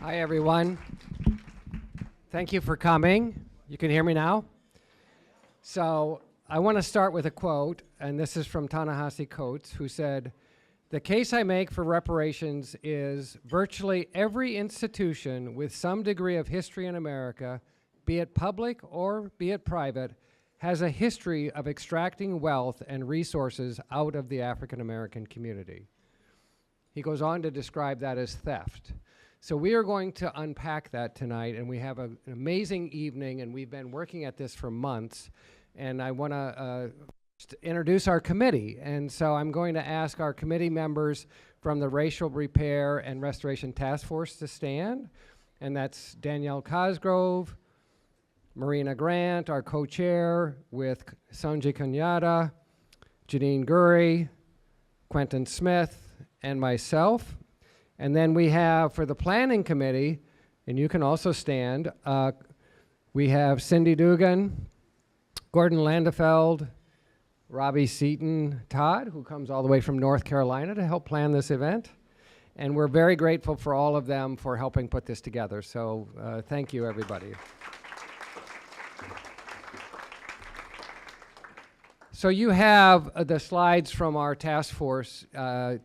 Hi, everyone. Thank you for coming. You can hear me now? So I want to start with a quote, and this is from Ta-Nehisi Coates, who said, "The case I make for reparations is virtually every institution with some degree of history in America, be it public or be it private, has a history of extracting wealth and resources out of the African American community." He goes on to describe that as theft. So we are going to unpack that tonight, and we have an amazing evening, and we've been working at this for months, and I want to introduce our committee. And so I'm going to ask our committee members from the Racial Repair and Restoration Task Force to stand, and that's Danielle Cosgrove, Marina Grant, our co-chair, with Sanjay Kanyada, Janine Gurry, Quentin Smith, and myself. And then we have, for the planning committee, and you can also stand, we have Cindy Dugan, Gordon Landefeld, Robbie Seaton, Todd, who comes all the way from North Carolina to help plan this event. And we're very grateful for all of them for helping put this together. So thank you, everybody. So you have the slides from our task force on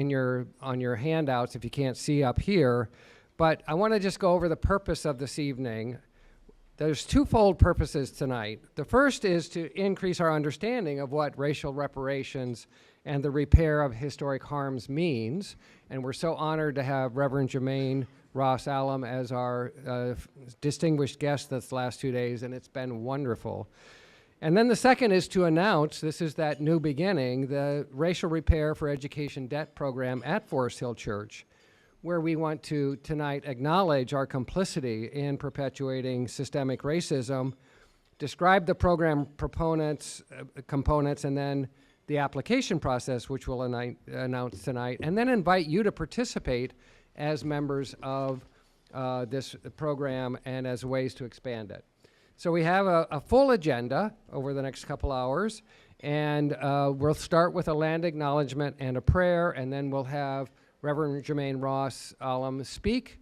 your handouts if you can't see up here, but I want to just go over the purpose of this evening. There's twofold purposes tonight. The first is to increase our understanding of what racial reparations and the repair of historic harms means, and we're so honored to have Reverend Jermaine Ross Allam as our distinguished guest this last 2 days, and it's been wonderful. And then the second is to announce, this is that new beginning, the Racial Repair for Education Debt Program at Forest Hill Church, where we want to tonight acknowledge our complicity in perpetuating systemic racism, describe the program components, and then the application process, which we'll announce tonight, and then invite you to participate as members of this program and as ways to expand it. So we have a full agenda over the next couple hours, and we'll start with a land acknowledgement and a prayer, and then we'll have Reverend Jermaine Ross Allam speak,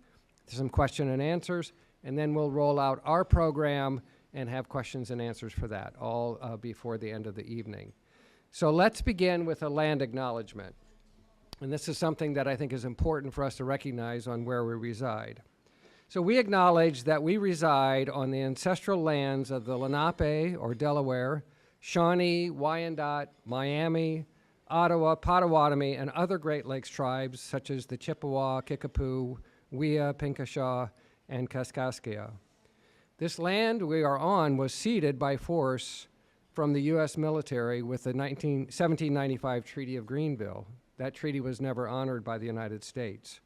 some question and answers, and then we'll roll out our program and have questions and answers for that, all before the end of the evening. So let's begin with a land acknowledgement. And this is something that I think is important for us to recognize on where we reside. So we acknowledge that we reside on the ancestral lands of the Lenape, or Delaware, Shawnee, Wyandot, Miami, Ottawa, Potawatomi, and other Great Lakes tribes such as the Chippewa, Kickapoo, Wea, Pinkashaw, and Kaskaskia. This land we are on was ceded by force from the U.S. military with the 1795 Treaty of Greenville. That treaty was never honored by the United States.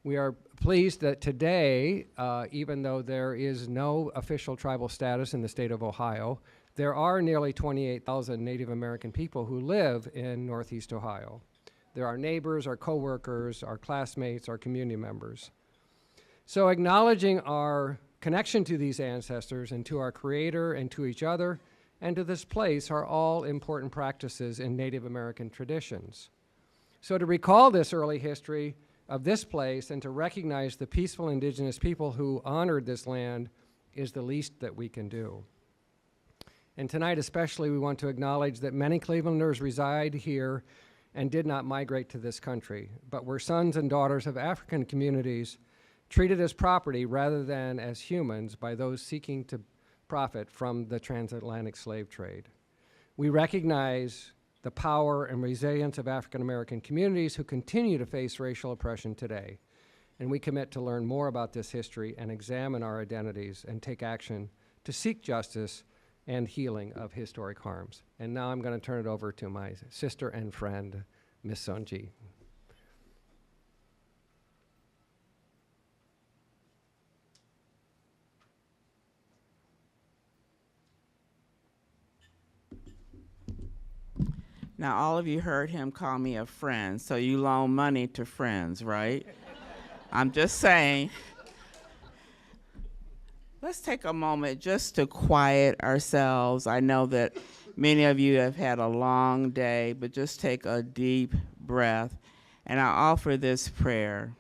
We are pleased that today, even though there is no official tribal status in the state of Ohio, there are nearly 28,000 Native American people who live in Northeast Ohio. They're our neighbors, our coworkers, our classmates, our community members. So acknowledging our connection to these ancestors and to our Creator and to each other and to this place are all important practices in Native American traditions. So to recall this early history of this place and to recognize the peaceful indigenous people who honored this land is the least that we can do. And tonight especially we want to acknowledge that many Clevelanders reside here and did not migrate to this country, but were sons and daughters of African communities treated as property rather than as humans by those seeking to profit from the transatlantic slave trade. We recognize the power and resilience of African American communities who continue to face racial oppression today. And we commit to learn more about this history and examine our identities and take action to seek justice and healing of historic harms. And now I'm going to turn it over to my sister and friend, Ms. Sonji. Now, all of you heard him call me a friend, so you loan money to friends, right? I'm just saying. Let's take a moment just to quiet ourselves. I know that many of you have had a long day, but just take a deep breath, and I offer this prayer.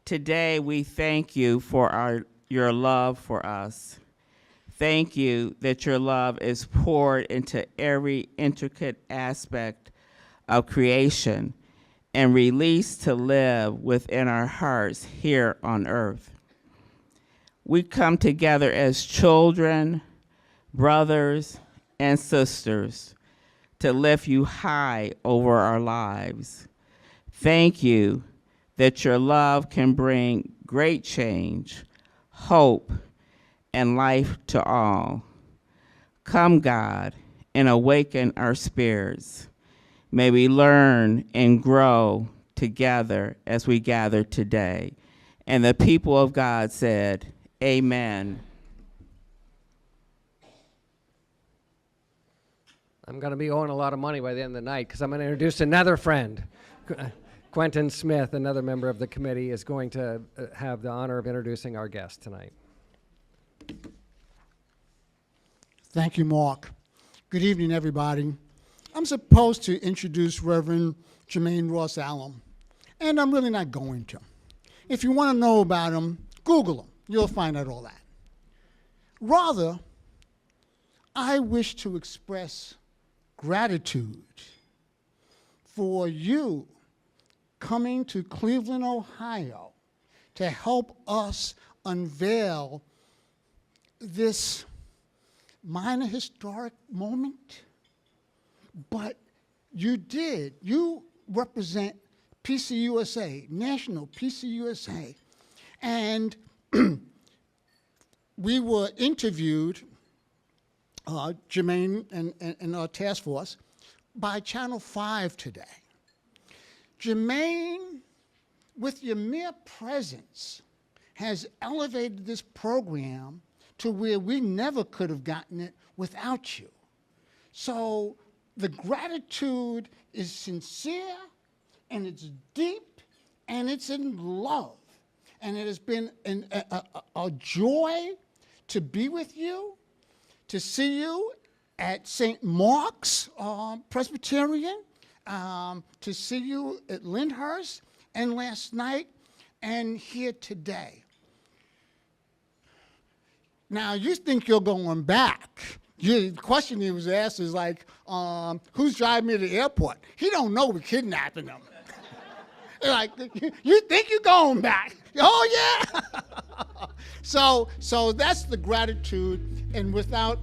Today, we thank you for your love for us. Thank you that your love is poured into every intricate aspect of creation and released to live within our hearts here on earth. We come together as children, brothers, and sisters to lift you high over our lives. Thank you that your love can bring great change, hope, and life to all. Come, God, and awaken our spirits. May we learn and grow together as we gather today. And the people of God said, Amen. I'm going to be owing a lot of money by the end of the night because I'm going to introduce another friend. Quentin Smith, another member of the committee, is going to have the honor of introducing our guest tonight. Thank you, Mark. Good evening, everybody. I'm supposed to introduce Reverend Jermaine Ross Allam, and I'm really not going to. If you want to know about him, Google him. You'll find out all that. Rather, I wish to express gratitude for you coming to Cleveland, Ohio to help us unveil this minor historic moment. But you did. You represent PCUSA, National PCUSA. And we were interviewed, Jermaine and our task force, by Channel 5 today. Jermaine, with your mere presence, has elevated this program to where we never could have gotten it without you. So the gratitude is sincere, and it's deep, and it's in love. And it has been a joy to be with you, to see you at St. Mark's Presbyterian, to see you at Lyndhurst, and last night, and here today. Now, you think you're going back. The question he was asked is like, who's driving me to the airport? He don't know we're kidnapping him. Like, you think you're going back? Oh, yeah. So that's the gratitude. And without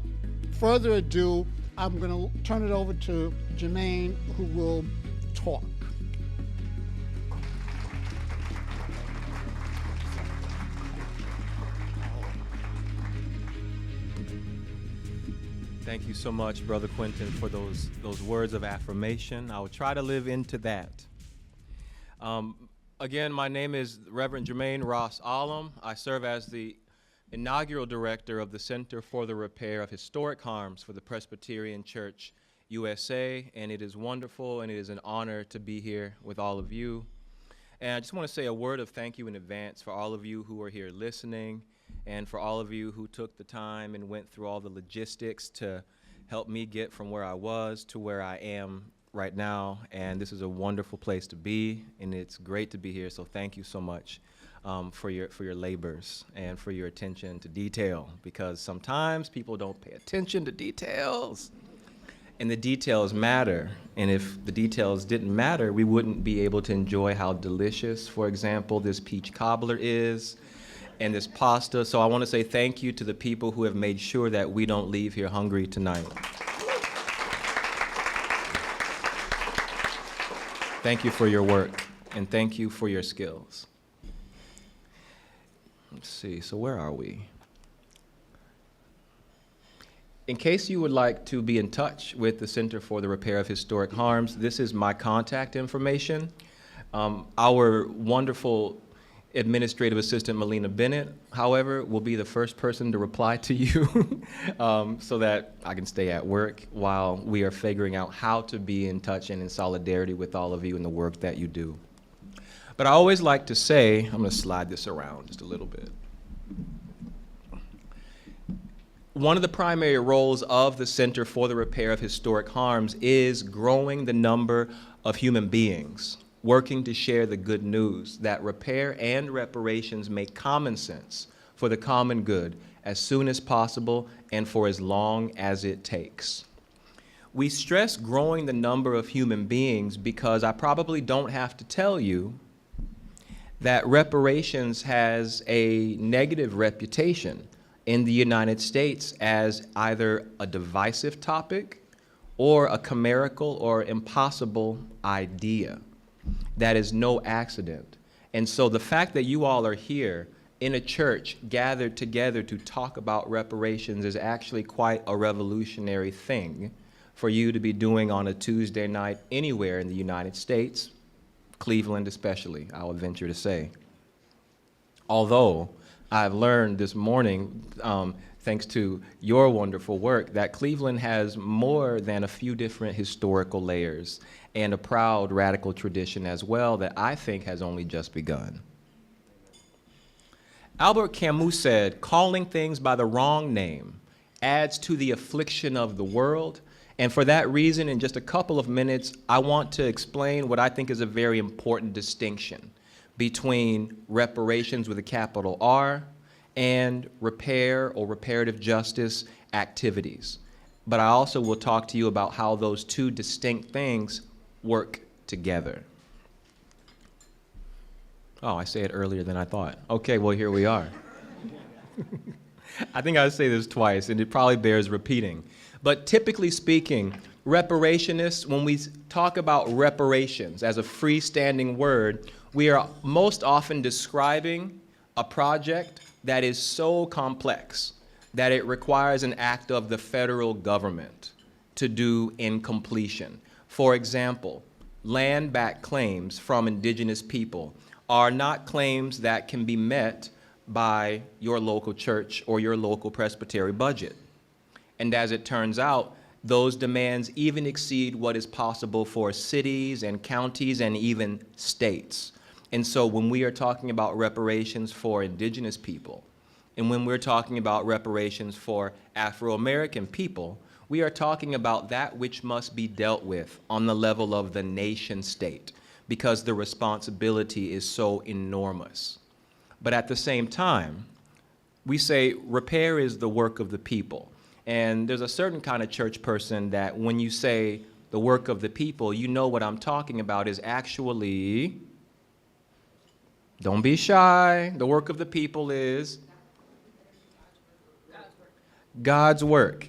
further ado, I'm going to turn it over to Jermaine, who will talk. Thank you so much, Brother Quentin, for those words of affirmation. I will try to live into that. Again, my name is Reverend Jermaine Ross Allam. I serve as the inaugural director of the Center for the Repair of Historic Harms for the Presbyterian Church USA, and it is wonderful and it is an honor to be here with all of you. And I just want to say a word of thank you in advance for all of you who are here listening, and for all of you who took the time and went through all the logistics to help me get from where I was to where I am right now. And this is a wonderful place to be, and it's great to be here. So thank you so much for your labors and for your attention to detail, because sometimes people don't pay attention to details, and the details matter. And if the details didn't matter, we wouldn't be able to enjoy how delicious, for example, this peach cobbler is, and this pasta. So I want to say thank you to the people who have made sure that we don't leave here hungry tonight. Thank you for your work, and thank you for your skills. Let's see, so where are we? In case you would like to be in touch with the Center for the Repair of Historic Harms, this is my contact information. Our wonderful Administrative Assistant Melina Bennett, however, will be the first person to reply to you so that I can stay at work while we are figuring out how to be in touch and in solidarity with all of you in the work that you do. But I always like to say, I'm going to slide this around just a little bit. One of the primary roles of the Center for the Repair of Historic Harms is growing the number of human beings working to share the good news that repair and reparations make common sense for the common good as soon as possible and for as long as it takes. We stress growing the number of human beings because I probably don't have to tell you that reparations has a negative reputation in the United States as either a divisive topic or a chimerical or impossible idea. That is no accident. And so the fact that you all are here in a church gathered together to talk about reparations is actually quite a revolutionary thing for you to be doing on a Tuesday night anywhere in the United States, Cleveland especially, I would venture to say. Although I've learned this morning, thanks to your wonderful work, that Cleveland has more than a few different historical layers and a proud radical tradition as well that I think has only just begun. Albert Camus said, "Calling things by the wrong name adds to the affliction of the world." And for that reason, in just a couple of minutes, I want to explain what I think is a very important distinction between reparations with a capital R and repair or reparative justice activities. But I also will talk to you about how those two distinct things work together. Oh, I say it earlier than I thought. Okay, well, here we are. I think I say this twice, and it probably bears repeating. But typically speaking, reparationists, when we talk about reparations as a freestanding word, we are most often describing a project that is so complex that it requires an act of the federal government to do in completion. For example, land-back claims from indigenous people are not claims that can be met by your local church or your local presbytery budget. And as it turns out, those demands even exceed what is possible for cities and counties and even states. And so when we are talking about reparations for indigenous people, and when we're talking about reparations for Afro-American people, we are talking about that which must be dealt with on the level of the nation state, because the responsibility is so enormous. But at the same time, we say repair is the work of the people. And there's a certain kind of church person that when you say the work of the people, you know what I'm talking about is actually, don't be shy, the work of the people is God's work.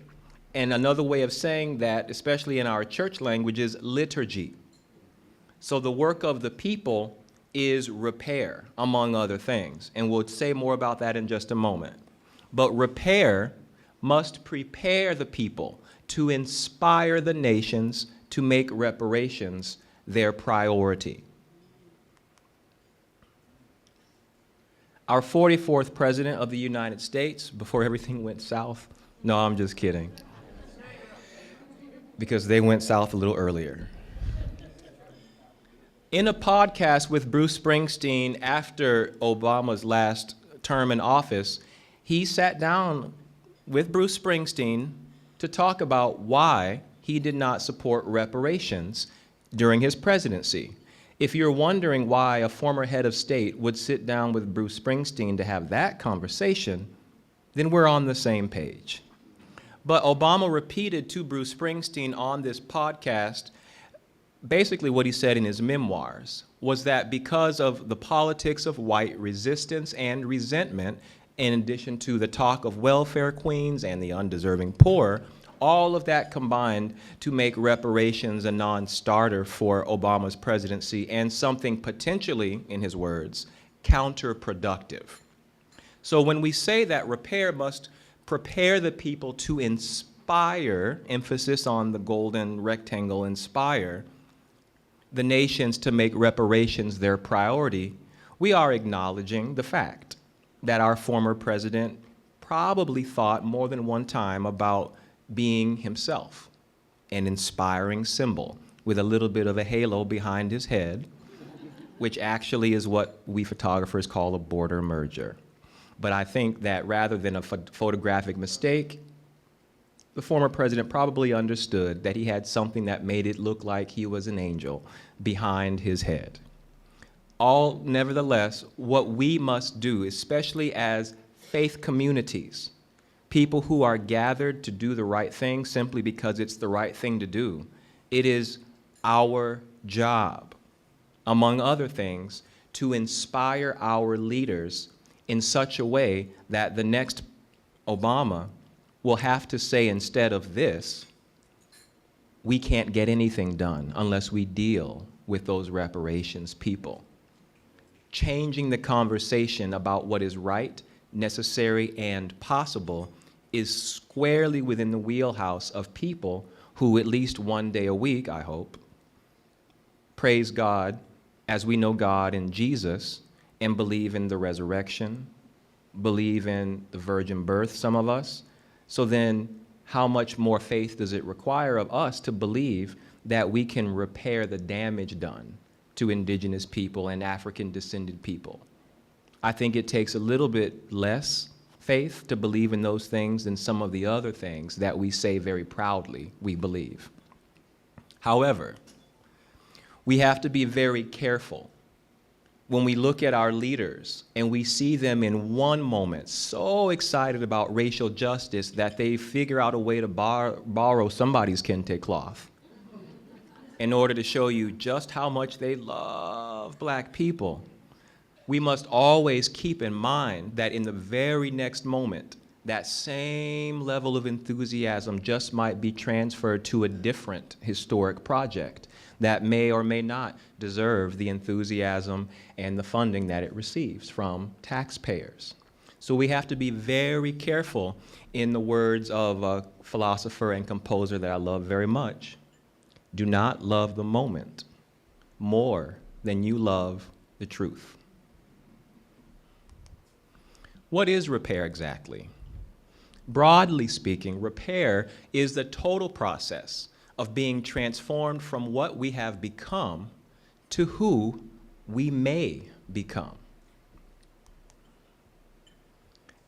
And another way of saying that, especially in our church language, is liturgy. So the work of the people is repair, among other things. And we'll say more about that in just a moment. But repair must prepare the people to inspire the nations to make reparations their priority. Our 44th president of the United States, before everything went south, no, I'm just kidding, because they went south a little earlier. In a podcast with Bruce Springsteen after Obama's last term in office, he sat down with Bruce Springsteen to talk about why he did not support reparations during his presidency. If you're wondering why a former head of state would sit down with Bruce Springsteen to have that conversation, then we're on the same page. But Obama repeated to Bruce Springsteen on this podcast basically what he said in his memoirs, was that because of the politics of white resistance and resentment, in addition to the talk of welfare queens and the undeserving poor, all of that combined to make reparations a non-starter for Obama's presidency and something potentially, in his words, counterproductive. So when we say that repair must prepare the people to inspire, emphasis on the golden rectangle, inspire, the nations to make reparations their priority, we are acknowledging the fact that our former president probably thought more than one time about being himself, an inspiring symbol with a little bit of a halo behind his head, which actually is what we photographers call a border merger. But I think that rather than a photographic mistake, the former president probably understood that he had something that made it look like he was an angel behind his head. Nevertheless, what we must do, especially as faith communities, people who are gathered to do the right thing simply because it's the right thing to do, it is our job, among other things, to inspire our leaders in such a way that the next Obama will have to say, instead of this, we can't get anything done unless we deal with those reparations people. Changing the conversation about what is right, necessary, and possible is squarely within the wheelhouse of people who, at least one day a week, I hope, praise God as we know God in Jesus and believe in the resurrection, believe in the virgin birth, some of us. So then how much more faith does it require of us to believe that we can repair the damage done to indigenous people and African-descended people? I think it takes a little bit less faith to believe in those things than some of the other things that we say very proudly we believe. However, we have to be very careful when we look at our leaders and we see them in one moment so excited about racial justice that they figure out a way to borrow somebody's kente cloth in order to show you just how much they love black people. We must always keep in mind that in the very next moment, that same level of enthusiasm just might be transferred to a different historic project that may or may not deserve the enthusiasm and the funding that it receives from taxpayers. So we have to be very careful, in the words of a philosopher and composer that I love very much. Do not love the moment more than you love the truth. What is repair exactly? Broadly speaking, repair is the total process of being transformed from what we have become to who we may become.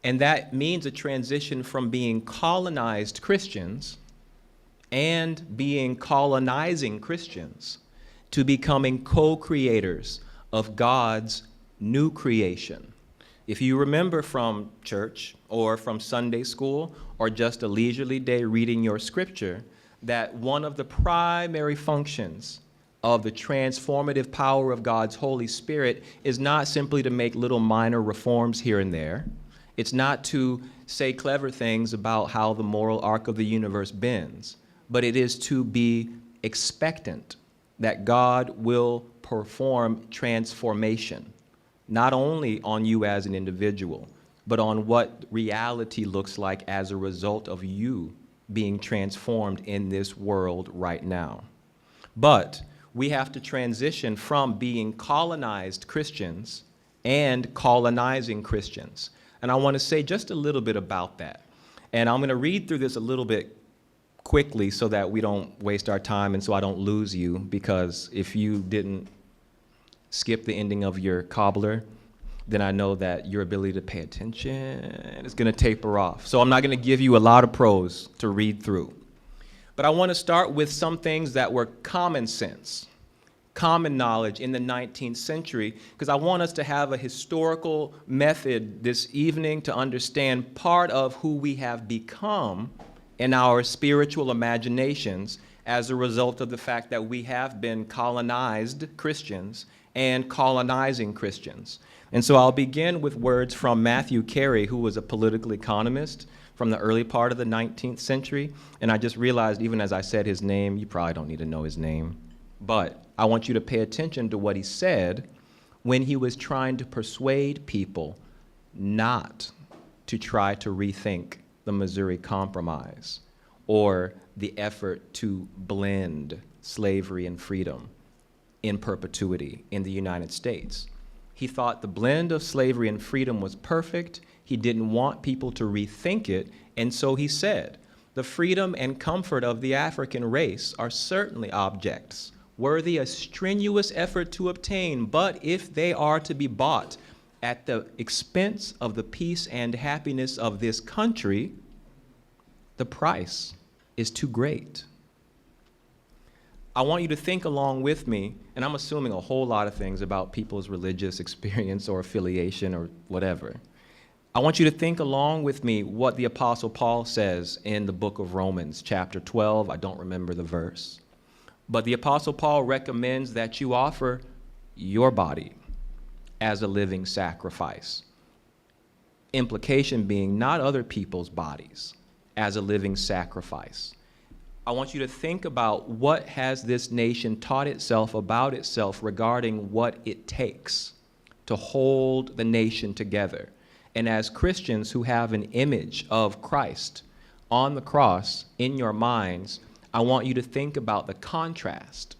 And that means a transition from being colonized Christians and being colonizing Christians to becoming co-creators of God's new creation. If you remember from church or from Sunday school or just a leisurely day reading your scripture, that one of the primary functions of the transformative power of God's Holy Spirit is not simply to make little minor reforms here and there. It's not to say clever things about how the moral arc of the universe bends, but it is to be expectant that God will perform transformation, not only on you as an individual, but on what reality looks like as a result of you being transformed in this world right now. But we have to transition from being colonized Christians and colonizing Christians. And I want to say just a little bit about that. And I'm going to read through this a little bit quickly so that we don't waste our time and so I don't lose you, because if you didn't skip the ending of your cobbler, then I know that your ability to pay attention is going to taper off. So I'm not going to give you a lot of prose to read through. But I want to start with some things that were common sense, common knowledge in the 19th century, because I want us to have a historical method this evening to understand part of who we have become in our spiritual imaginations as a result of the fact that we have been colonized Christians and colonizing Christians. And so I'll begin with words from Matthew Carey, who was a political economist from the early part of the 19th century. And I just realized, even as I said his name, you probably don't need to know his name, but I want you to pay attention to what he said when he was trying to persuade people not to try to rethink the Missouri Compromise or the effort to blend slavery and freedom in perpetuity in the United States. He thought the blend of slavery and freedom was perfect. He didn't want people to rethink it, and so he said, the freedom and comfort of the African race are certainly objects worthy a strenuous effort to obtain, but if they are to be bought at the expense of the peace and happiness of this country, The price is too great. I want you to think along with me, and I'm assuming a whole lot of things about people's religious experience or affiliation or whatever. I want you to think along with me what the Apostle Paul says in the book of Romans, chapter 12. I don't remember the verse. But the Apostle Paul recommends that you offer your body as a living sacrifice. Implication being not other people's bodies as a living sacrifice. I want you to think about what has this nation taught itself about itself regarding what it takes to hold the nation together. And as Christians who have an image of Christ on the cross in your minds, I want you to think about the contrast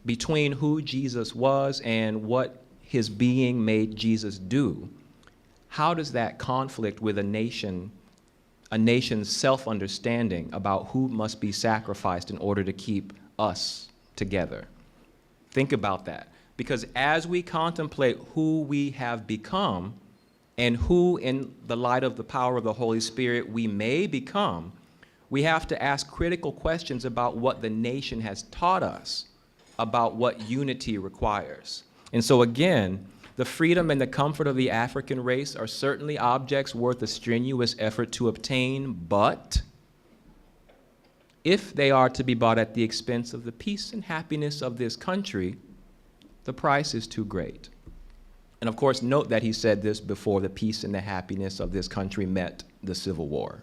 between who Jesus was and what his being made Jesus do. How does that conflict with a nation's self-understanding about who must be sacrificed in order to keep us together? Think about that. Because as we contemplate who we have become and who, in the light of the power of the Holy Spirit, we may become, we have to ask critical questions about what the nation has taught us about what unity requires. And so again, the freedom and the comfort of the African race are certainly objects worth a strenuous effort to obtain, but if they are to be bought at the expense of the peace and happiness of this country, the price is too great. And of course, note that he said this before the peace and the happiness of this country met the Civil War.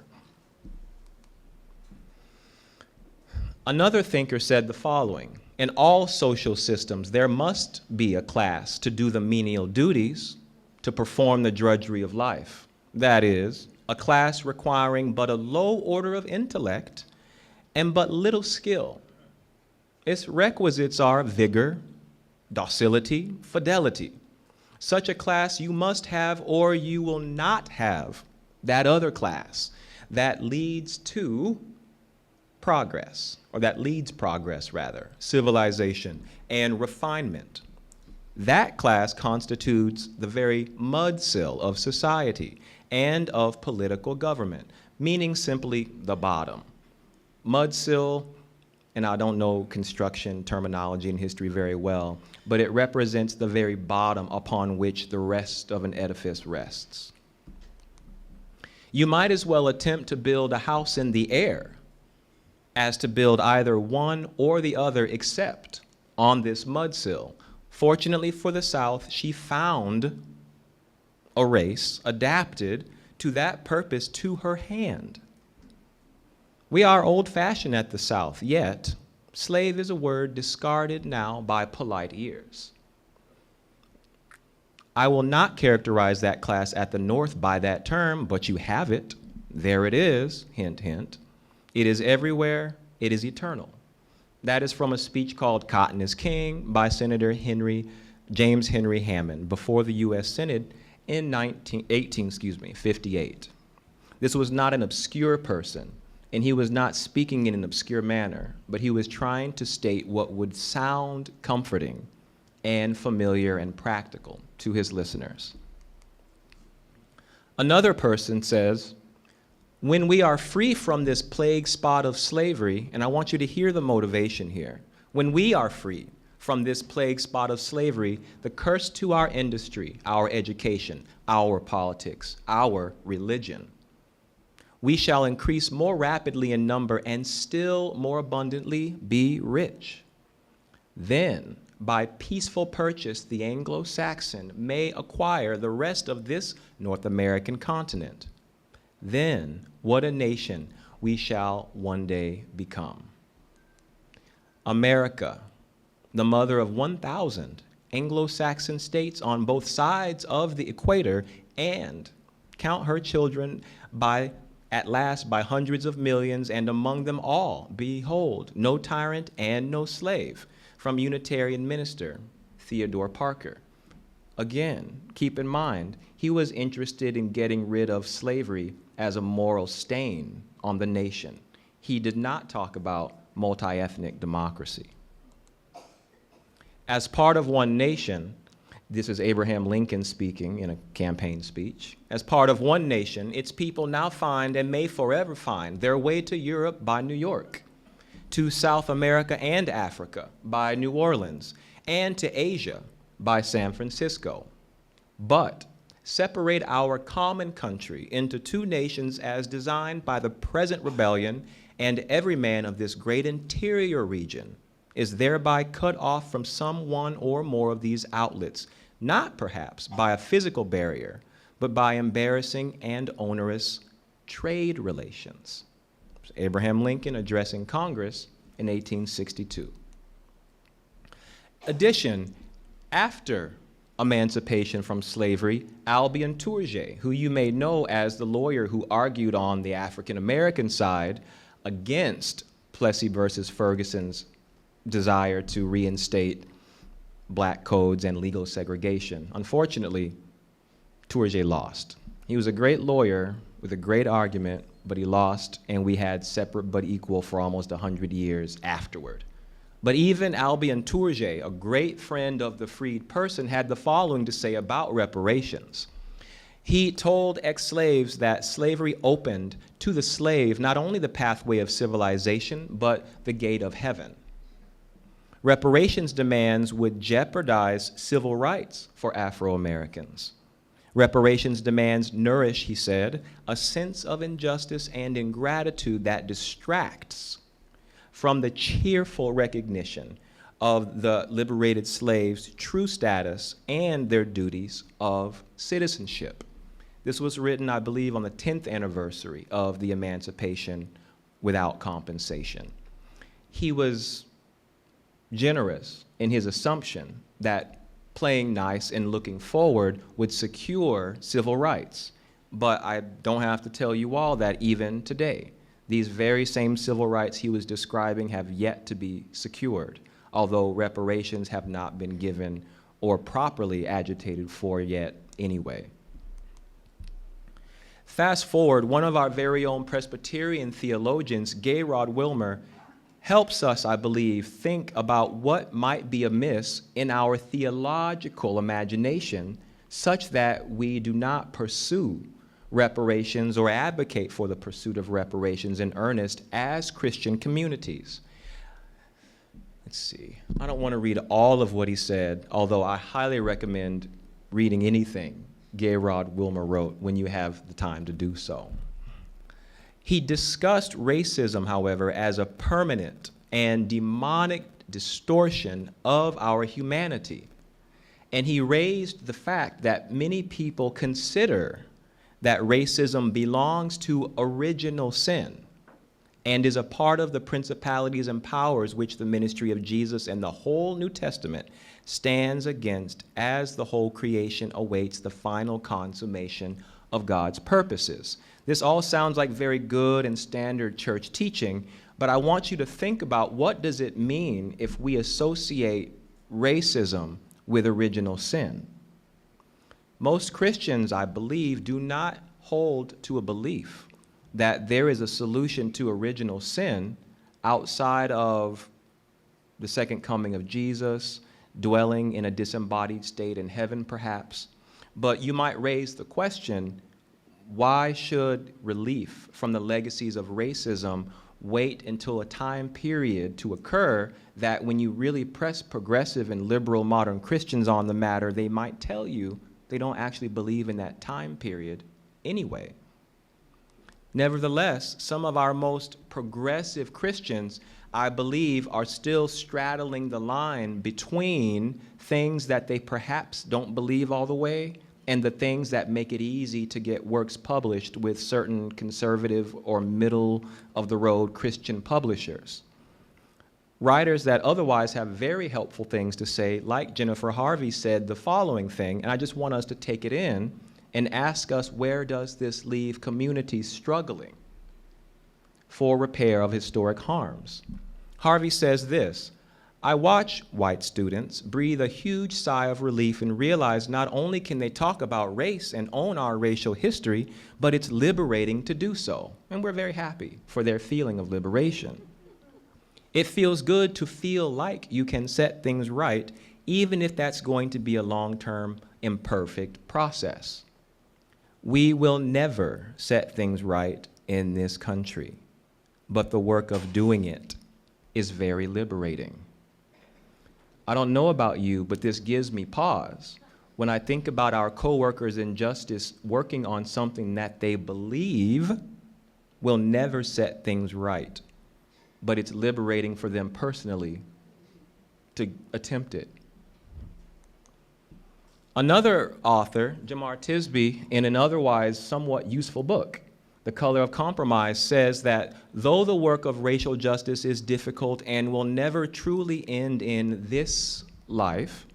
Another thinker said the following: in all social systems, there must be a class to do the menial duties, to perform the drudgery of life. That is, a class requiring but a low order of intellect and but little skill. Its requisites are vigor, docility, fidelity. Such a class you must have, or you will not have that other class that leads to progress, or that leads progress rather, civilization and refinement. That class constitutes the very mudsill of society and of political government, meaning simply the bottom. Mudsill, and I don't know construction terminology and history very well, but it represents the very bottom upon which the rest of an edifice rests. You might as well attempt to build a house in the air as to build either one or the other except on this mudsill. Fortunately for the South, she found a race adapted to that purpose to her hand. We are old-fashioned at the South, yet slave is a word discarded now by polite ears. I will not characterize that class at the North by that term, but you have it. There it is, hint, hint. It is everywhere, it is eternal. That is from a speech called Cotton is King by Senator James Henry Hammond before the U.S. Senate in 1858. This was not an obscure person, and he was not speaking in an obscure manner, but he was trying to state what would sound comforting and familiar and practical to his listeners. Another person says, when we are free from this plague spot of slavery, and I want you to hear the motivation here, when we are free from this plague spot of slavery, the curse to our industry, our education, our politics, our religion, we shall increase more rapidly in number and still more abundantly be rich. Then, by peaceful purchase, the Anglo-Saxon may acquire the rest of this North American continent. Then, what a nation we shall one day become. America, the mother of 1,000 Anglo-Saxon states on both sides of the equator, and count her children at last by hundreds of millions, and among them all, behold, no tyrant and no slave, from Unitarian minister Theodore Parker. Again, keep in mind, he was interested in getting rid of slavery as a moral stain on the nation. He did not talk about multi-ethnic democracy. As part of one nation, This is Abraham Lincoln speaking in a campaign speech. As part of one nation, its people now find and may forever find their way to Europe by New York, to South America and Africa by New Orleans, and to Asia by San Francisco. But separate our common country into two nations as designed by the present rebellion, and every man of this great interior region is thereby cut off from some one or more of these outlets, not perhaps by a physical barrier, but by embarrassing and onerous trade relations. Abraham Lincoln addressing Congress in 1862. Addition, after emancipation from slavery, Albion Tourget, who you may know as the lawyer who argued on the African American side against Plessy versus Ferguson's desire to reinstate black codes and legal segregation. Unfortunately, Tourget lost. He was a great lawyer with a great argument, but he lost, and we had separate but equal for almost 100 years afterward. But even Albion Tourget, a great friend of the freed person, had the following to say about reparations. He told ex-slaves that slavery opened to the slave not only the pathway of civilization, but the gate of heaven. Reparations demands would jeopardize civil rights for Afro-Americans. Reparations demands nourish, he said, a sense of injustice and ingratitude that distracts from the cheerful recognition of the liberated slaves' true status and their duties of citizenship. This was written, I believe, on the 10th anniversary of the emancipation without compensation. He was generous in his assumption that playing nice and looking forward would secure civil rights. But I don't have to tell you all that even today, these very same civil rights he was describing have yet to be secured, although reparations have not been given or properly agitated for yet anyway. Fast forward, one of our very own Presbyterian theologians, Gayrod Wilmer, helps us, I believe, think about what might be amiss in our theological imagination such that we do not pursue reparations or advocate for the pursuit of reparations in earnest as Christian communities. Let's see. I don't want to read all of what he said, although I highly recommend reading anything Gayrod Wilmer wrote when you have the time to do so. He discussed racism, however, as a permanent and demonic distortion of our humanity. And he raised the fact that many people consider that racism belongs to original sin and is a part of the principalities and powers which the ministry of Jesus and the whole New Testament stands against as the whole creation awaits the final consummation of God's purposes. This all sounds like very good and standard church teaching, but I want you to think about what does it mean if we associate racism with original sin. Most Christians, I believe, do not hold to a belief that there is a solution to original sin outside of the second coming of Jesus, dwelling in a disembodied state in heaven, perhaps. But you might raise the question, why should relief from the legacies of racism wait until a time period to occur that when you really press progressive and liberal modern Christians on the matter, they might tell you they don't actually believe in that time period anyway. Nevertheless, some of our most progressive Christians, I believe, are still straddling the line between things that they perhaps don't believe all the way and the things that make it easy to get works published with certain conservative or middle-of-the-road Christian publishers. Writers that otherwise have very helpful things to say, like Jennifer Harvey, said the following thing, and I just want us to take it in and ask us, where does this leave communities struggling for repair of historic harms? Harvey says this, I watch white students breathe a huge sigh of relief and realize not only can they talk about race and own our racial history, but it's liberating to do so. And we're very happy for their feeling of liberation. It feels good to feel like you can set things right, even if that's going to be a long-term, imperfect process. We will never set things right in this country, but the work of doing it is very liberating. I don't know about you, but this gives me pause when I think about our coworkers in justice working on something that they believe will never set things right, but it's liberating for them personally to attempt it. Another author, Jamar Tisby, in an otherwise somewhat useful book, The Color of Compromise, says that though the work of racial justice is difficult and will never truly end in this life,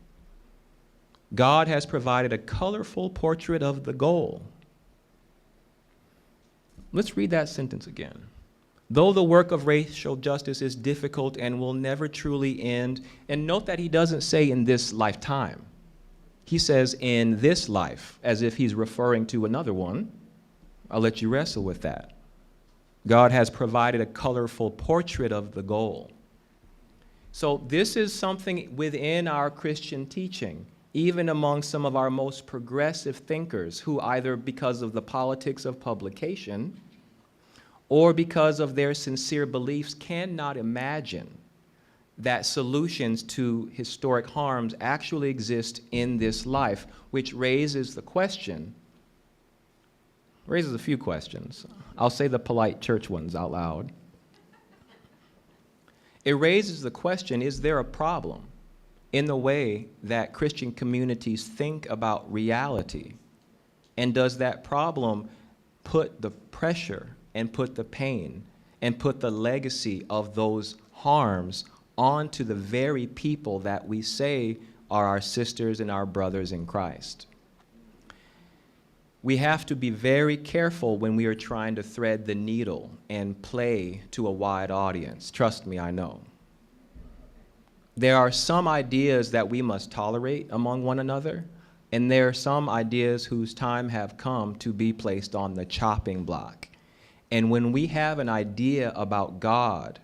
God has provided a colorful portrait of the goal. Let's read that sentence again. Though the work of racial justice is difficult and will never truly end, and note that he doesn't say in this lifetime. He says in this life, as if he's referring to another one. I'll let you wrestle with that. God has provided a colorful portrait of the goal. So this is something within our Christian teaching, even among some of our most progressive thinkers who either because of the politics of publication or because of their sincere beliefs cannot imagine that solutions to historic harms actually exist in this life, which raises a few questions. I'll say the polite church ones out loud. It raises the question, is there a problem in the way that Christian communities think about reality? And does that problem put the pressure and put the pain and put the legacy of those harms onto the very people that we say are our sisters and our brothers in Christ? We have to be very careful when we are trying to thread the needle and play to a wide audience. Trust me, I know. There are some ideas that we must tolerate among one another, and there are some ideas whose time have come to be placed on the chopping block. And when we have an idea about God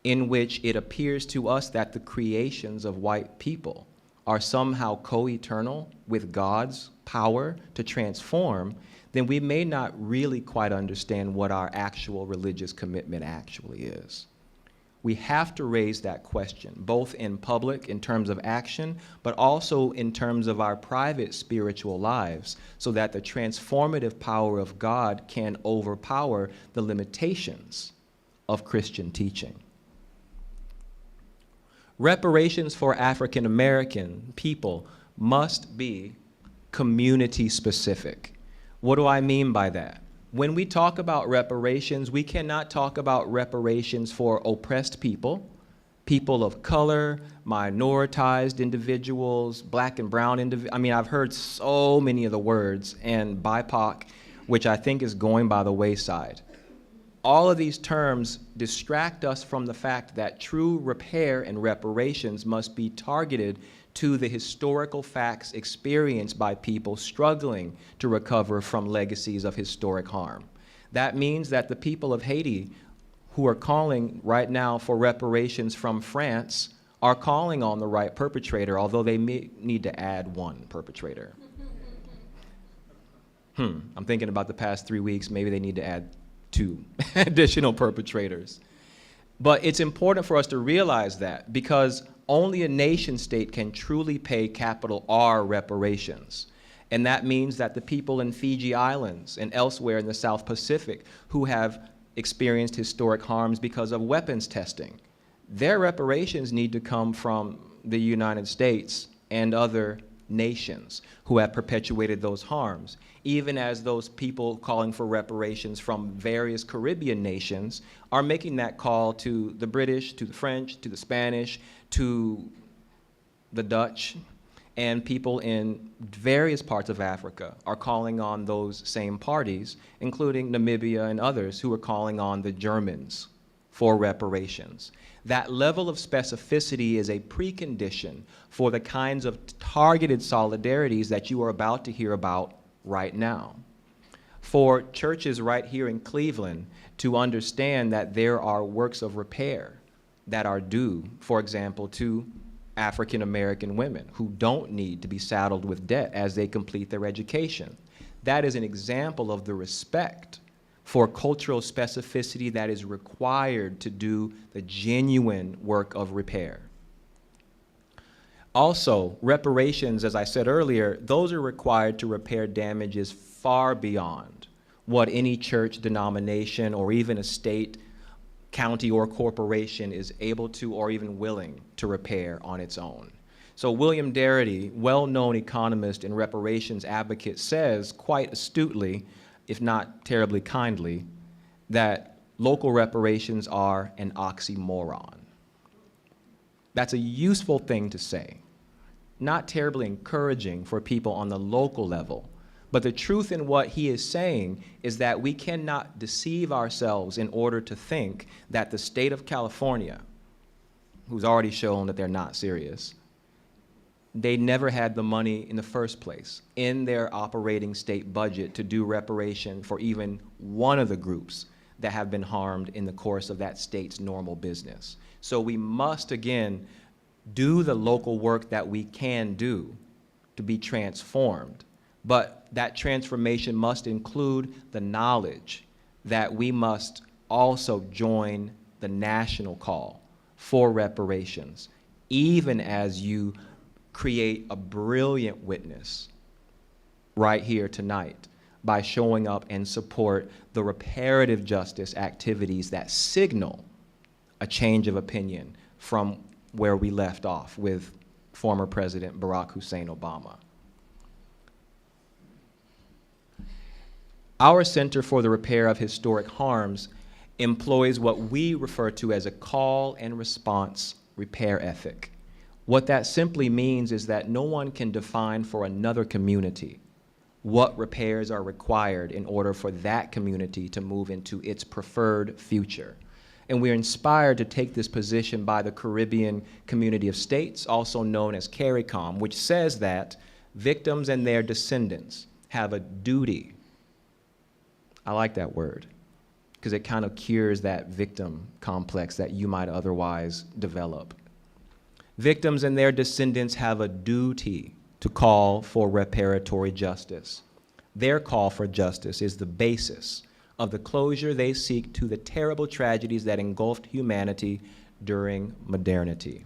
in which it appears to us that the creations of white people are somehow co-eternal with God's power to transform, then we may not really quite understand what our actual religious commitment actually is. We have to raise that question, both in public in terms of action, but also in terms of our private spiritual lives, so that the transformative power of God can overpower the limitations of Christian teaching. Reparations for African American people must be community specific. What do I mean by that? When we talk about reparations, we cannot talk about reparations for oppressed people, people of color, minoritized individuals, black and brown individuals. I mean, I've heard so many of the words, and BIPOC, which I think is going by the wayside. All of these terms distract us from the fact that true repair and reparations must be targeted to the historical facts experienced by people struggling to recover from legacies of historic harm. That means that the people of Haiti who are calling right now for reparations from France are calling on the right perpetrator, although they may need to add one perpetrator. I'm thinking about the past 3 weeks, maybe they need to add 2 additional perpetrators. But it's important for us to realize that, because only a nation state can truly pay capital R reparations. And that means that the people in Fiji Islands and elsewhere in the South Pacific who have experienced historic harms because of weapons testing, their reparations need to come from the United States and other nations who have perpetuated those harms, even as those people calling for reparations from various Caribbean nations are making that call to the British, to the French, to the Spanish, to the Dutch, and people in various parts of Africa are calling on those same parties, including Namibia and others who are calling on the Germans for reparations. That level of specificity is a precondition for the kinds of targeted solidarities that you are about to hear about right now. For churches right here in Cleveland to understand that there are works of repair that are due, for example, to African American women who don't need to be saddled with debt as they complete their education. That is an example of the respect for cultural specificity that is required to do the genuine work of repair. Also, reparations, as I said earlier, those are required to repair damages far beyond what any church denomination or even a state, county, or corporation is able to or even willing to repair on its own. So William Darity, well-known economist and reparations advocate, says quite astutely, if not terribly kindly, that local reparations are an oxymoron. That's a useful thing to say, not terribly encouraging for people on the local level. But the truth in what he is saying is that we cannot deceive ourselves in order to think that the state of California, who's already shown that they're not serious, they never had the money in the first place in their operating state budget to do reparation for even one of the groups that have been harmed in the course of that state's normal business. So we must, again, do the local work that we can do to be transformed. But that transformation must include the knowledge that we must also join the national call for reparations, even as you create a brilliant witness right here tonight by showing up and support the reparative justice activities that signal a change of opinion from where we left off with former President Barack Hussein Obama. Our Center for the Repair of Historic Harms employs what we refer to as a call and response repair ethic. What that simply means is that no one can define for another community what repairs are required in order for that community to move into its preferred future. And we're inspired to take this position by the Caribbean Community of States, also known as CARICOM, which says that victims and their descendants have a duty. I like that word, because it kind of cures that victim complex that you might otherwise develop. Victims and their descendants have a duty to call for reparatory justice. Their call for justice is the basis of the closure they seek to the terrible tragedies that engulfed humanity during modernity.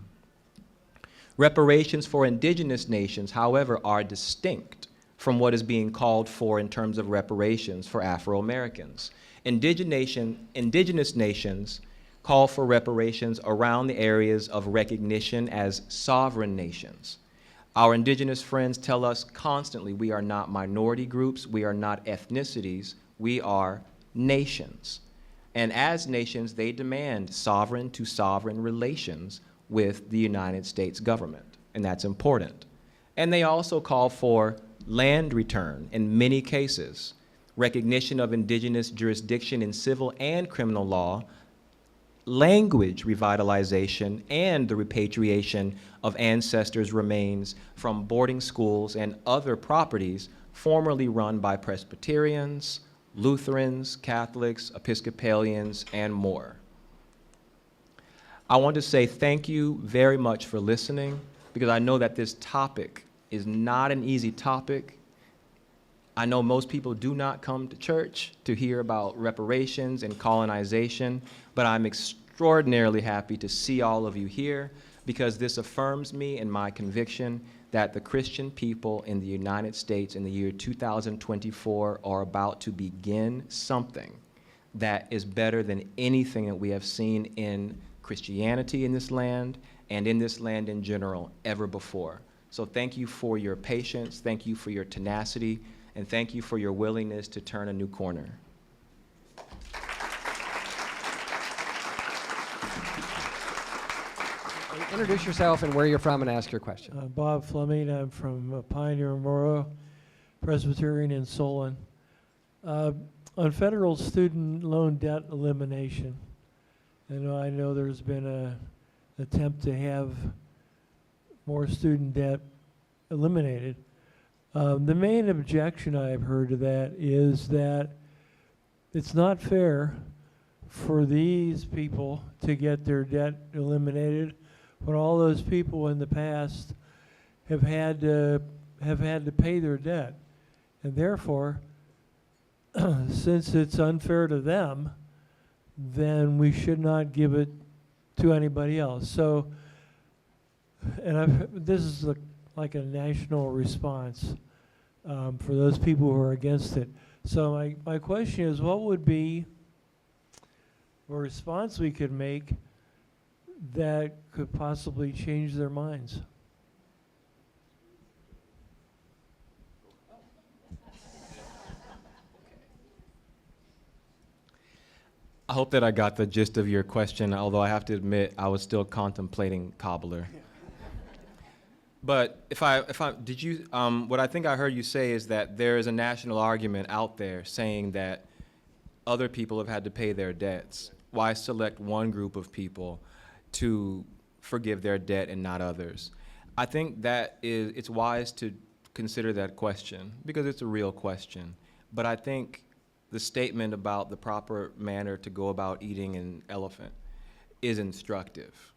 Reparations for indigenous nations, however, are distinct from what is being called for in terms of reparations for Afro-Americans. Indigenous nations call for reparations around the areas of recognition as sovereign nations. Our indigenous friends tell us constantly we are not minority groups, we are not ethnicities, we are nations. And as nations, they demand sovereign to sovereign relations with the United States government, and that's important. And they also call for land return in many cases, recognition of indigenous jurisdiction in civil and criminal law, language revitalization, and the repatriation of ancestors' remains from boarding schools and other properties formerly run by Presbyterians, Lutherans, Catholics, Episcopalians, and more. I want to say thank you very much for listening, because I know that this topic is not an easy topic. I know most people do not come to church to hear about reparations and colonization, but I'm extraordinarily happy to see all of you here, because this affirms me in my conviction that the Christian people in the United States in the year 2024 are about to begin something that is better than anything that we have seen in Christianity in this land and in this land in general ever before. So thank you for your patience, thank you for your tenacity, and thank you for your willingness to turn a new corner. Introduce yourself and where you're from and ask your question. Bob Fleming. I'm from Pioneer Memorial Presbyterian in Solon. On federal student loan debt elimination, I know there's been an attempt to have more student debt eliminated. The main objection I've heard to that is that it's not fair for these people to get their debt eliminated when all those people in the past have had to pay their debt. And therefore, since it's unfair to them, then we should not give it to anybody else. So, and this is like a national response for those people who are against it. So my question is, what would be a response we could make that could possibly change their minds? I hope that I got the gist of your question, although I have to admit I was still contemplating cobbler. But what I think I heard you say is that there is a national argument out there saying that other people have had to pay their debts. Why select one group of people to forgive their debt and not others? I think that it's wise to consider that question because it's a real question. But I think the statement about the proper manner to go about eating an elephant is instructive.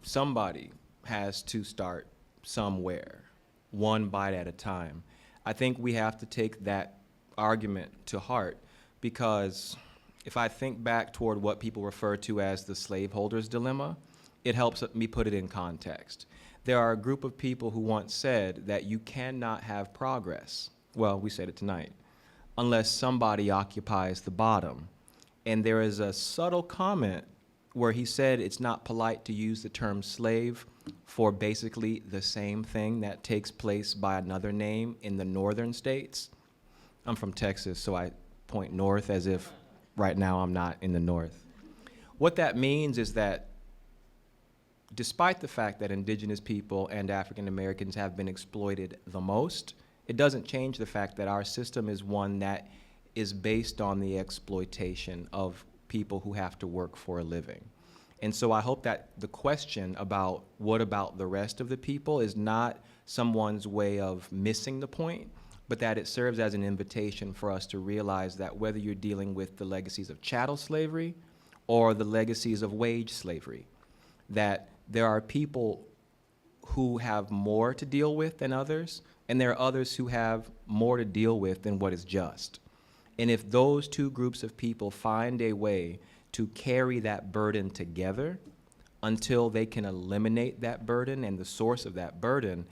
Somebody has to start somewhere, one bite at a time. I think we have to take that argument to heart because if I think back toward what people refer to as the slaveholder's dilemma, it helps me put it in context. There are a group of people who once said that you cannot have progress. Well, we said it tonight, unless somebody occupies the bottom. And there is a subtle comment where he said it's not polite to use the term slave for basically the same thing that takes place by another name in the northern states. I'm from Texas, so I point north as if right now I'm not in the north. What that means is that despite the fact that indigenous people and African Americans have been exploited the most, it doesn't change the fact that our system is one that is based on the exploitation of people who have to work for a living. And so I hope that the question about what about the rest of the people is not someone's way of missing the point, but that it serves as an invitation for us to realize that whether you're dealing with the legacies of chattel slavery or the legacies of wage slavery, that there are people who have more to deal with than others, and there are others who have more to deal with than what is just. And if those two groups of people find a way to carry that burden together until they can eliminate that burden and the source of that burden,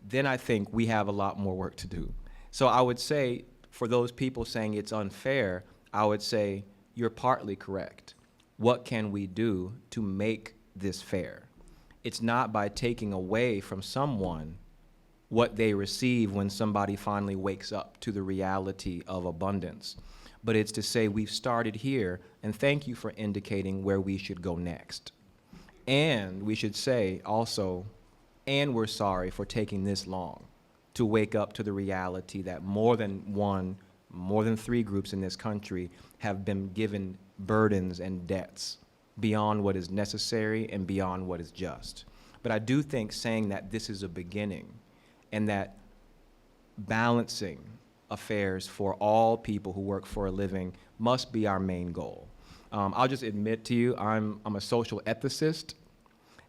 then I think we have a lot more work to do. So I would say, for those people saying it's unfair, I would say you're partly correct. What can we do to make this fair? It's not by taking away from someone what they receive when somebody finally wakes up to the reality of abundance. But it's to say we've started here, and thank you for indicating where we should go next. And we should say also, and we're sorry for taking this long to wake up to the reality that more than 3 groups in this country have been given burdens and debts beyond what is necessary and beyond what is just. But I do think saying that this is a beginning and that balancing affairs for all people who work for a living must be our main goal. I'll just admit to you, I'm a social ethicist,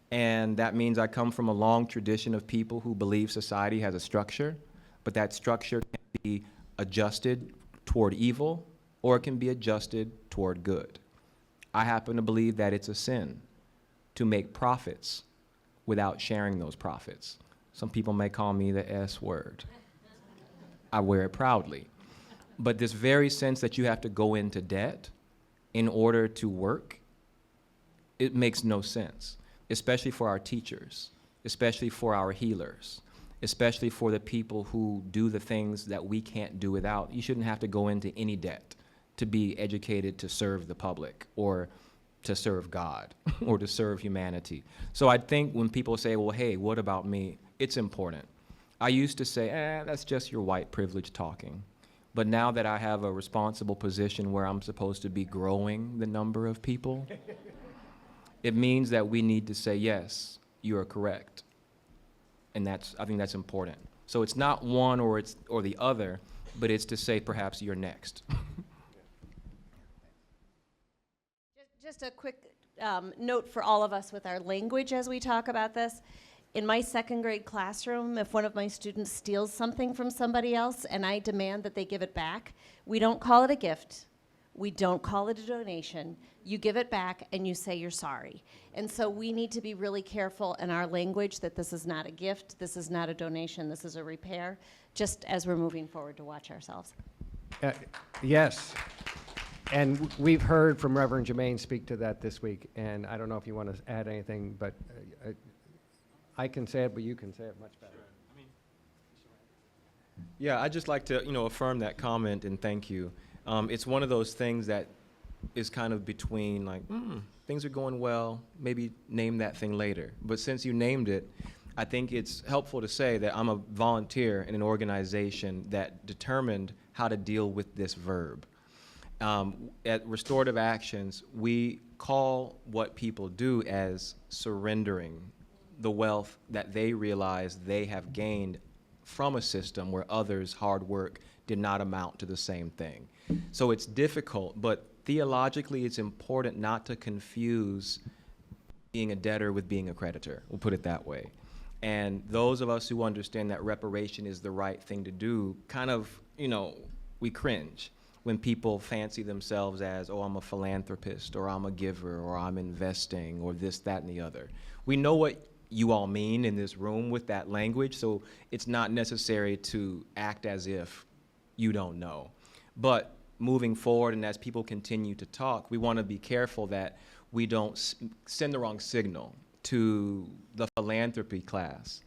and that means I come from a long tradition of people who believe society has a structure, but that structure can be adjusted toward evil or it can be adjusted toward good. I happen to believe that it's a sin to make profits without sharing those profits. Some people may call me the S word. I wear it proudly. But this very sense that you have to go into debt in order to work, it makes no sense, especially for our teachers, especially for our healers, especially for the people who do the things that we can't do without. You shouldn't have to go into any debt to be educated to serve the public or to serve God or to serve humanity. So I think when people say, well, hey, what about me? It's important. I used to say, that's just your white privilege talking. But now that I have a responsible position where I'm supposed to be growing the number of people, it means that we need to say, yes, you are correct. And I think that's important. So it's not one or the other, but it's to say perhaps you're next. Just a quick note for all of us with our language as we talk about this. In my second grade classroom, if one of my students steals something from somebody else and I demand that they give it back, we don't call it a gift. We don't call it a donation. You give it back and you say you're sorry. And so we need to be really careful in our language that this is not a gift, this is not a donation, this is a repair, just as we're moving forward to watch ourselves. Yes. And we've heard from Reverend Jermaine speak to that this week, and I don't know if you want to add anything, but I can say it, but you can say it much better. Yeah, I'd just like to, affirm that comment and thank you. It's one of those things that is kind of between like, things are going well, maybe name that thing later. But since you named it, I think it's helpful to say that I'm a volunteer in an organization that determined how to deal with this verb. At Restorative Actions, we call what people do as surrendering the wealth that they realize they have gained from a system where others' hard work did not amount to the same thing. So it's difficult, but theologically it's important not to confuse being a debtor with being a creditor. We'll put it that way. And those of us who understand that reparation is the right thing to do, kind of, we cringe when people fancy themselves as, oh, I'm a philanthropist, or I'm a giver, or I'm investing, or this, that, and the other. We know what you all mean in this room with that language, so it's not necessary to act as if you don't know. But moving forward, and as people continue to talk, we want to be careful that we don't send the wrong signal to the philanthropy class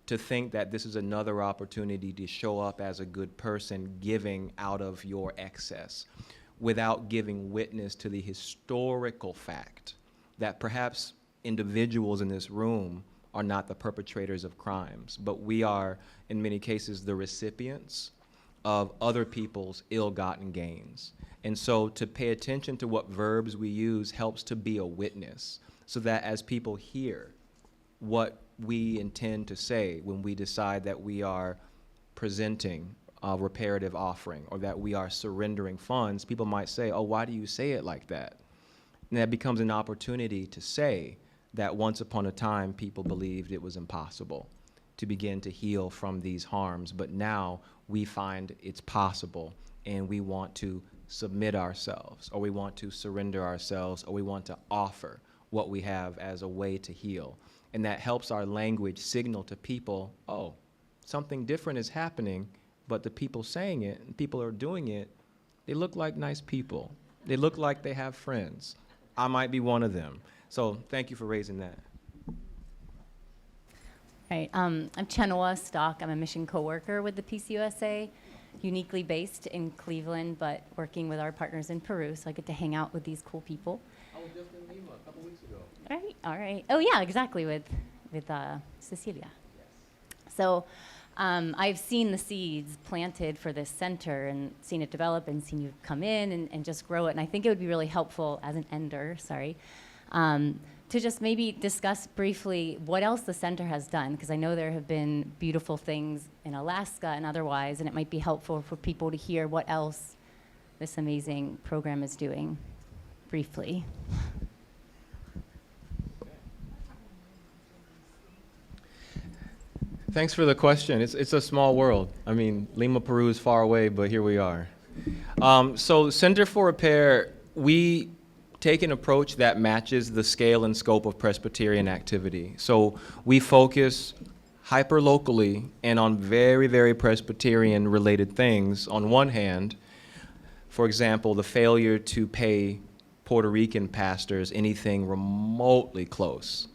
to think that this is another opportunity to show up as a good person giving out of your excess without giving witness to the historical fact that perhaps individuals in this room are not the perpetrators of crimes, but we are, in many cases, the recipients of other people's ill-gotten gains. And so to pay attention to what verbs we use helps to be a witness, so that as people hear what we intend to say when we decide that we are presenting a reparative offering or that we are surrendering funds, people might say, oh, why do you say it like that? And that becomes an opportunity to say that once upon a time people believed it was impossible to begin to heal from these harms, but now we find it's possible and we want to submit ourselves, or we want to surrender ourselves, or we want to offer what we have as a way to heal. And that helps our language signal to people, oh, something different is happening, but the people saying it and people are doing it, they look like nice people. They look like they have friends. I might be one of them. So thank you for raising that. Right. I'm Chenoa Stock. I'm a mission coworker with the PCUSA, uniquely based in Cleveland, but working with our partners in Peru, so I get to hang out with these cool people. I was just in Lima a couple weeks ago. Right. All right. Oh yeah, exactly, with Cecilia. Yes. So I've seen the seeds planted for this center and seen it develop and seen you come in and just grow it. And I think it would be really helpful as an ender, to just maybe discuss briefly what else the center has done, because I know there have been beautiful things in Alaska and otherwise, and it might be helpful for people to hear what else this amazing program is doing, briefly. Thanks for the question. It's a small world. I mean, Lima, Peru is far away, but here we are. So Center for Repair, we take an approach that matches the scale and scope of Presbyterian activity. So we focus hyper-locally and on very, very Presbyterian-related things. On one hand, for example, the failure to pay Puerto Rican pastors anything remotely close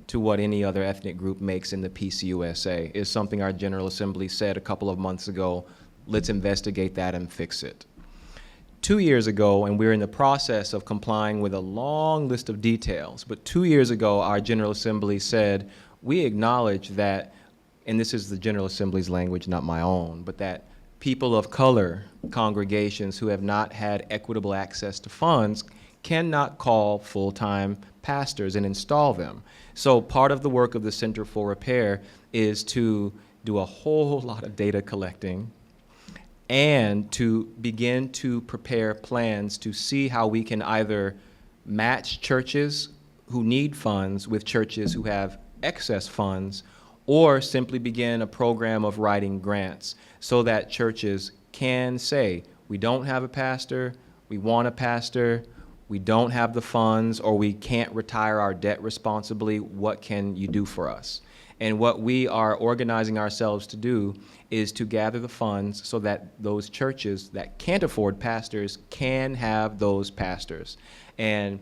to what any other ethnic group makes in the PCUSA is something our General Assembly said a couple of months ago, let's investigate that and fix it. 2 years ago, and we're in the process of complying with a long list of details, but 2 years ago, our General Assembly said, we acknowledge that, and this is the General Assembly's language, not my own, but that people of color congregations who have not had equitable access to funds cannot call full-time pastors and install them. So part of the work of the Center for Repair is to do a whole lot of data collecting and to begin to prepare plans to see how we can either match churches who need funds with churches who have excess funds, or simply begin a program of writing grants so that churches can say, we don't have a pastor, we want a pastor, we don't have the funds, or we can't retire our debt responsibly, what can you do for us? And what we are organizing ourselves to do is to gather the funds so that those churches that can't afford pastors can have those pastors. And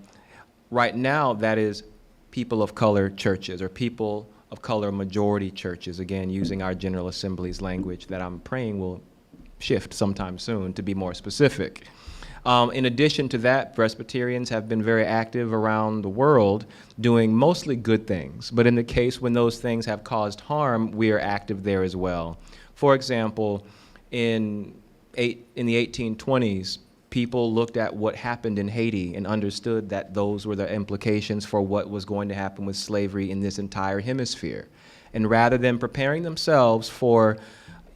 right now, that is people of color churches, or people of color majority churches, again, using our General Assembly's language that I'm praying will shift sometime soon to be more specific. In addition to that, Presbyterians have been very active around the world doing mostly good things, but in the case when those things have caused harm, we are active there as well. For example, in the 1820s, people looked at what happened in Haiti and understood that those were the implications for what was going to happen with slavery in this entire hemisphere. And rather than preparing themselves for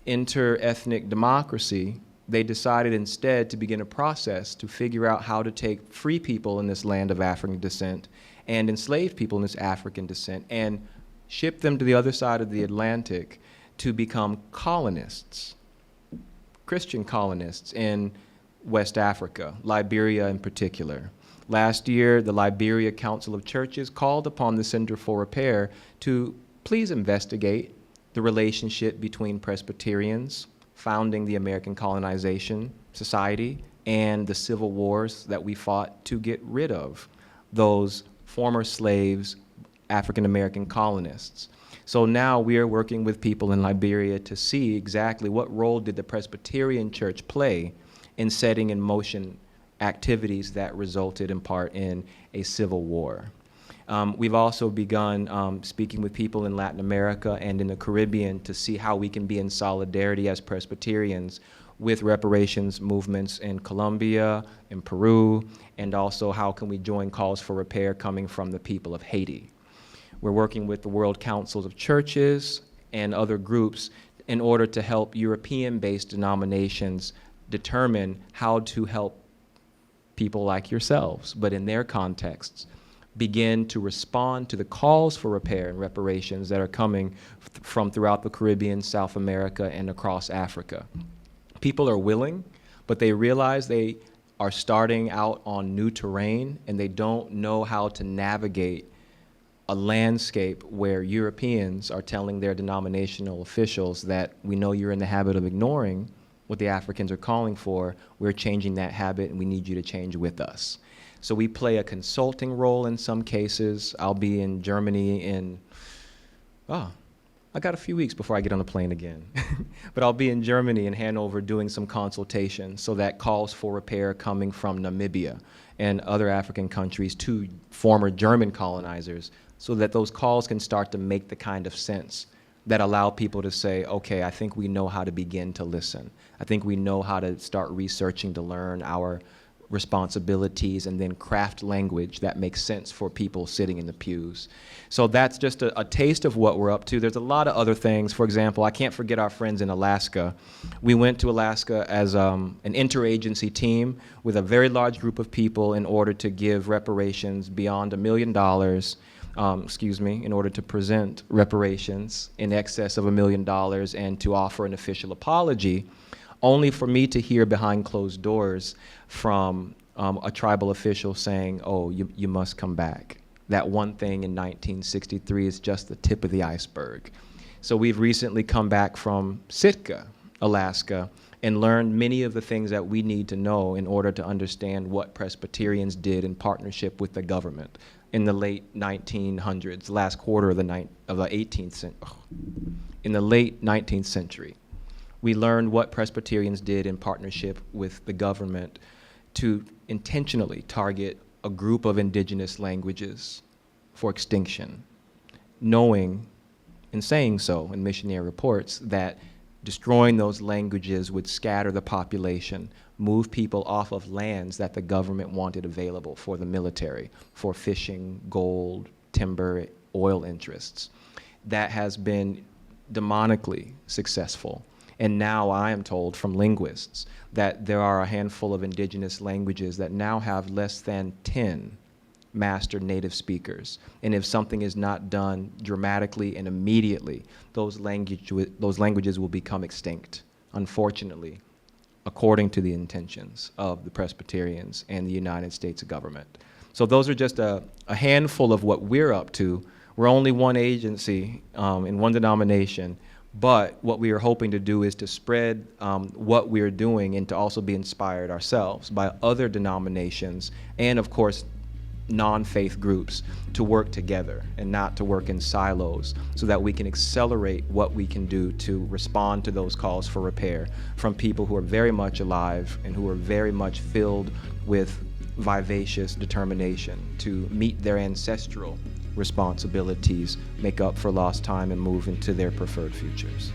inter-ethnic democracy, they decided instead to begin a process to figure out how to take free people in this land of African descent and enslaved people in this African descent and ship them to the other side of the Atlantic to become colonists, Christian colonists in West Africa, Liberia in particular. Last year, the Liberia Council of Churches called upon the Center for Repair to please investigate the relationship between Presbyterians founding the American Colonization Society and the civil wars that we fought to get rid of those former slaves, African American colonists. So now we are working with people in Liberia to see exactly what role did the Presbyterian Church play in setting in motion activities that resulted in part in a civil war. We've also begun speaking with people in Latin America and in the Caribbean to see how we can be in solidarity as Presbyterians with reparations movements in Colombia, in Peru, and also how can we join calls for repair coming from the people of Haiti. We're working with the World Councils of Churches and other groups in order to help European-based denominations determine how to help people like yourselves, but in their contexts, begin to respond to the calls for repair and reparations that are coming from throughout the Caribbean, South America, and across Africa. People are willing, but they realize they are starting out on new terrain and they don't know how to navigate a landscape where Europeans are telling their denominational officials that we know you're in the habit of ignoring what the Africans are calling for. We're changing that habit and we need you to change with us. So we play a consulting role in some cases. I'll be in Germany in, I got a few weeks before I get on the plane again. But I'll be in Germany and Hanover doing some consultation so that calls for repair coming from Namibia and other African countries to former German colonizers so that those calls can start to make the kind of sense that allow people to say, okay, I think we know how to begin to listen. I think we know how to start researching to learn our responsibilities and then craft language that makes sense for people sitting in the pews. So that's just a taste of what we're up to. There's a lot of other things. For example, I can't forget our friends in Alaska. We went to Alaska as an interagency team with a very large group of people in order to give reparations beyond $1 million, in order to present reparations in excess of $1 million and to offer an official apology, only for me to hear behind closed doors from a tribal official saying, oh, you must come back. That one thing in 1963 is just the tip of the iceberg. So we've recently come back from Sitka, Alaska, and learned many of the things that we need to know in order to understand what Presbyterians did in partnership with the government in the late 1900s, last quarter of the 18th century, in the late 19th century. We learned what Presbyterians did in partnership with the government to intentionally target a group of indigenous languages for extinction, knowing, in saying so in missionary reports, that destroying those languages would scatter the population, move people off of lands that the government wanted available for the military, for fishing, gold, timber, oil interests. That has been demonically successful. And now I am told from linguists that there are a handful of indigenous languages that now have less than 10 master native speakers. And if something is not done dramatically and immediately, those languages will become extinct, unfortunately, according to the intentions of the Presbyterians and the United States government. So those are just a handful of what we're up to. We're only one agency in one denomination, but what we are hoping to do is to spread what we're doing and to also be inspired ourselves by other denominations and, of course, non-faith groups to work together and not to work in silos, so that we can accelerate what we can do to respond to those calls for repair from people who are very much alive and who are very much filled with vivacious determination to meet their ancestral responsibilities, make up for lost time, and move into their preferred futures.